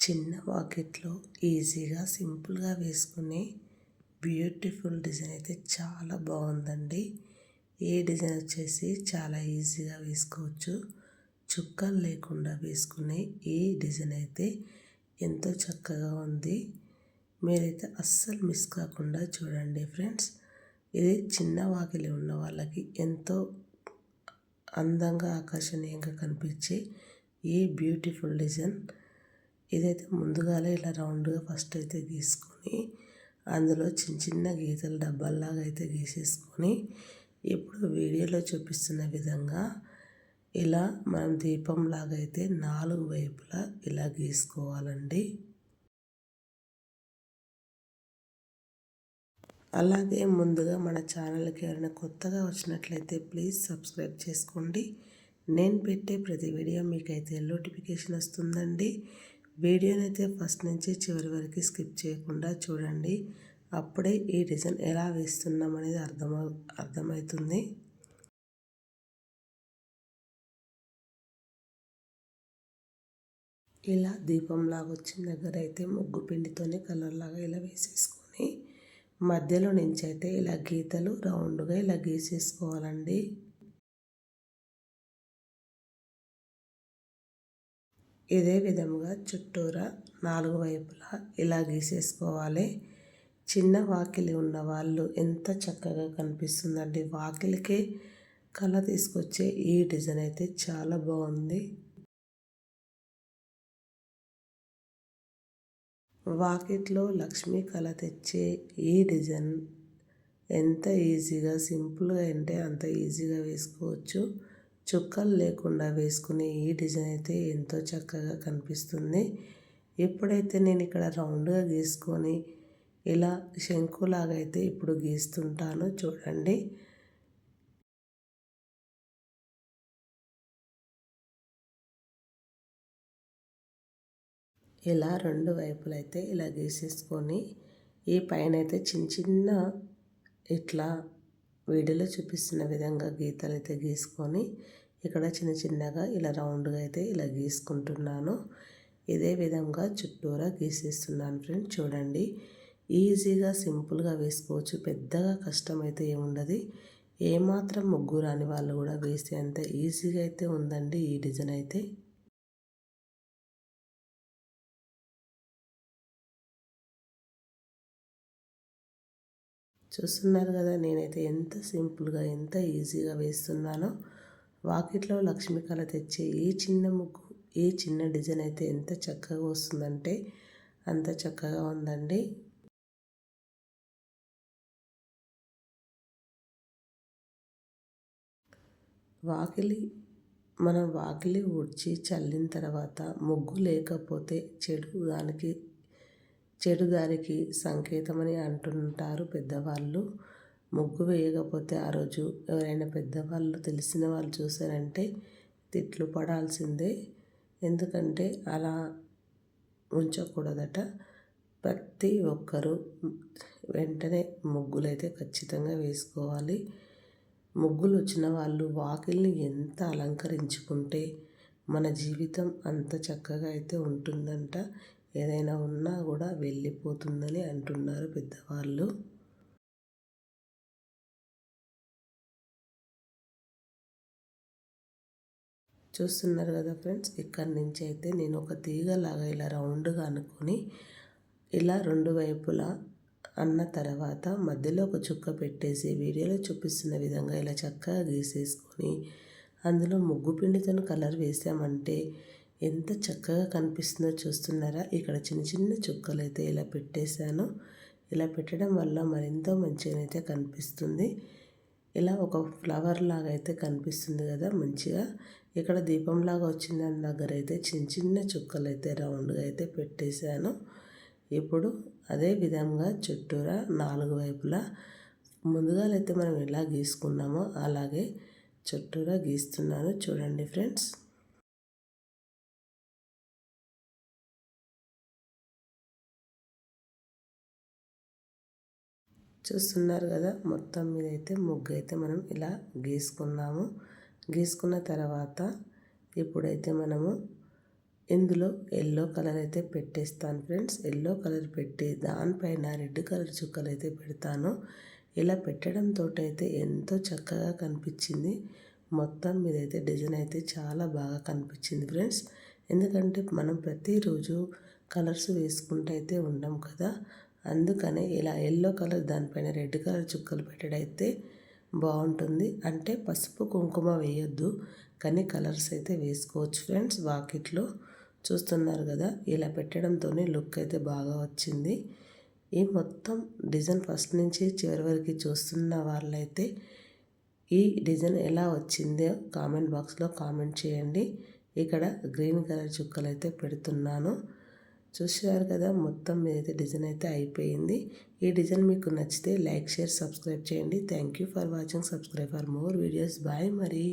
చిన్న వాకిట్లో ఈజీగా సింపుల్గా వేసుకునే బ్యూటిఫుల్ డిజైన్ అయితే చాలా బాగుందండి. ఈ డిజైన్ వచ్చేసి చాలా ఈజీగా వేసుకోవచ్చు. చుక్కలు లేకుండా వేసుకునే ఈ డిజైన్ అయితే ఎంతో చక్కగా ఉంది. మీరైతే అస్సలు మిస్ కాకుండా చూడండి ఫ్రెండ్స్. ఇది చిన్న వాకిలి ఉన్న వాళ్ళకి ఎంతో అందంగా ఆకర్షణీయంగా కనిపించే ఈ బ్యూటిఫుల్ డిజైన్. ఇదైతే ముందుగానే ఇలా రౌండ్గా ఫస్ట్ అయితే గీసుకొని అందులో చిన్న చిన్న గీతలు డబ్బాల్లాగా అయితే గీసేసుకొని ఇప్పుడు వీడియోలో చూపిస్తున్న విధంగా ఇలా మనం దీపంలాగా అయితే 4 వైపులా ఇలా గీసుకోవాలండి. అలాగే ముందుగా మన ఛానల్కి ఎవరైనా కొత్తగా వచ్చినట్లయితే ప్లీజ్ సబ్స్క్రైబ్ చేసుకోండి. నేను పెట్టే ప్రతి వీడియో మీకైతే నోటిఫికేషన్ వస్తుందండి. వీడియోని అయితే ఫస్ట్ నుంచి చివరి వరకు స్కిప్ చేయకుండా చూడండి. అప్పుడే ఈ డిజైన్ ఎలా వేస్తున్నాం అనేది అర్థమవుతుంది. ఇలా దీపంలాగా వచ్చిన దగ్గర అయితే ముగ్గు పిండితోనే కలర్లాగా ఇలా వేసేసుకొని మధ్యలో నుంచి అయితే ఇలా గీతలు రౌండ్గా ఇలా గీసేసుకోవాలండి. ఇదే విధముగా చుట్టూరా 4 వైపులా ఇలా గీసేసుకోవాలి. చిన్న వాకిలి ఉన్న వాళ్ళు ఎంత చక్కగా కనిపిస్తుందండి. వాకిలికే కళ తీసుకొచ్చే ఈ డిజైన్ అయితే చాలా బాగుంది. వాకిట్లో లక్ష్మీ కళ తెచ్చే ఈ డిజైన్ ఎంత ఈజీగా సింపుల్గా అంటే అంత ఈజీగా వేసుకోవచ్చు. చుక్కలు లేకుండా వేసుకునే ఈ డిజైన్ అయితే ఎంతో చక్కగా కనిపిస్తుంది. ఎప్పుడైతే నేను ఇక్కడ రౌండ్గా గీసుకొని ఇలా శంకులాగా అయితే ఇప్పుడు గీస్తుంటాను చూడండి. ఇలా 2 వైపులైతే ఇలా గీసేసుకొని ఈ పైన అయితే చిన్న చిన్న ఇట్లా వీడియోలో చూపిస్తున్న విధంగా గీతలు అయితే గీసుకొని ఇక్కడ చిన్న చిన్నగా ఇలా రౌండ్గా అయితే ఇలా గీసుకుంటున్నాను. ఇదే విధంగా చుట్టూరా గీసేస్తున్నాను ఫ్రెండ్స్. చూడండి, ఈజీగా సింపుల్గా వేసుకోవచ్చు. పెద్దగా కష్టమైతే ఏముండదు. ఏమాత్రం ముగ్గు రాని వాళ్ళు కూడా వేసే అంత ఈజీగా అయితే ఉందండి ఈ డిజైన్ అయితే. చూస్తున్నారు కదా, నేనైతే ఎంత సింపుల్గా ఎంత ఈజీగా వేస్తున్నానో. వాకిట్లో లక్ష్మీ కళ తెచ్చే ఈ చిన్న ముగ్గు, ఈ చిన్న డిజైన్ అయితే ఎంత చక్కగా వస్తుందంటే అంత చక్కగా ఉందండి. మనం వాకిలి ఊడ్చి చల్లిన తర్వాత ముగ్గు లేకపోతే చెడు దానికి సంకేతమని అంటుంటారు పెద్దవాళ్ళు. ముగ్గు వేయకపోతే ఆ రోజు ఎవరైనా పెద్దవాళ్ళు తెలిసిన వాళ్ళు చూసారంటే తిట్లు పడాల్సిందే. ఎందుకంటే అలా ఉంచకూడదట. ప్రతి ఒక్కరూ వెంటనే ముగ్గులైతే ఖచ్చితంగా వేసుకోవాలి. ముగ్గులు వచ్చిన వాళ్ళు వాకిల్ని ఎంత అలంకరించుకుంటే మన జీవితం అంత చక్కగా అయితే ఉంటుందంట. ఏదైనా ఉన్నా కూడా వెళ్ళిపోతుందని అంటున్నారు పెద్దవాళ్ళు. చూస్తున్నారు కదా ఫ్రెండ్స్, ఇక్కడి నుంచి అయితే నేను ఒక తీగలాగా ఇలా రౌండ్గా అనుకొని ఇలా 2 వైపులా అన్న తర్వాత మధ్యలో ఒక చుక్క పెట్టేసి వీడియోలో చూపిస్తున్న విధంగా ఇలా చక్కగా గీసేసుకొని అందులో ముగ్గు పిండితో కలర్ వేసామంటే ఎంత చక్కగా కనిపిస్తుందో చూస్తున్నారా. ఇక్కడ చిన్న చిన్న చుక్కలు అయితే ఇలా పెట్టేశాను. ఇలా పెట్టడం వల్ల మరింత మంచిగా అయితే కనిపిస్తుంది. ఇలా ఒక ఫ్లవర్ లాగా అయితే కనిపిస్తుంది కదా మంచిగా. ఇక్కడ దీపంలాగా వచ్చిన దాని దగ్గర అయితే చిన్న చిన్న చుక్కలు అయితే రౌండ్గా అయితే పెట్టేశాను. ఇప్పుడు అదే విధంగా చుట్టూరా 4 వైపులా ముందుగా అయితే మనం ఎలా గీసుకున్నామో అలాగే చుట్టూరా గీస్తున్నాను చూడండి ఫ్రెండ్స్. చూస్తున్నారు కదా, మొత్తం మీద అయితే ముగ్గు అయితే మనం ఇలా గీసుకున్నాము. గీసుకున్న తర్వాత ఇప్పుడైతే మనము ఇందులో ఎల్లో కలర్ అయితే పెట్టేస్తాను ఫ్రెండ్స్. ఎల్లో కలర్ పెట్టి దానిపైన రెడ్ కలర్ చుక్కలు అయితే పెడతాను. ఇలా పెట్టడంతో అయితే ఎంతో చక్కగా కనిపించింది. మొత్తం మీదైతే డిజైన్ అయితే చాలా బాగా కనిపించింది ఫ్రెండ్స్. ఎందుకంటే మనం ప్రతిరోజు కలర్స్ వేసుకుంటూ అయితే ఉండం కదా, అందుకనే ఇలా ఎల్లో కలర్ దానిపైన రెడ్ కలర్ చుక్కలు పెట్టడైతే బాగుంటుంది. అంటే పసుపు కుంకుమ వేయొద్దు, కానీ కలర్స్ అయితే వేసుకోవచ్చు ఫ్రెండ్స్. వాకిట్లో చూస్తున్నారు కదా, ఇలా పెట్టడంతోనే లుక్ అయితే బాగా వచ్చింది. ఈ మొత్తం డిజైన్ ఫస్ట్ నుంచి చివరి వరకు చూస్తున్న వాళ్ళైతే ఈ డిజైన్ ఎలా వచ్చిందో కామెంట్ బాక్స్లో కామెంట్ చేయండి. ఇక్కడ గ్రీన్ కలర్ చుక్కలు అయితే పెడుతున్నాను. చూసారు కదా, మొత్తం మీదైతే డిజైన్ అయితే అయిపోయింది. ఈ డిజైన్ మీకు నచ్చితే లైక్, షేర్, సబ్స్క్రైబ్ చేయండి. Thank you for watching. Subscribe for more videos. Bye మరి.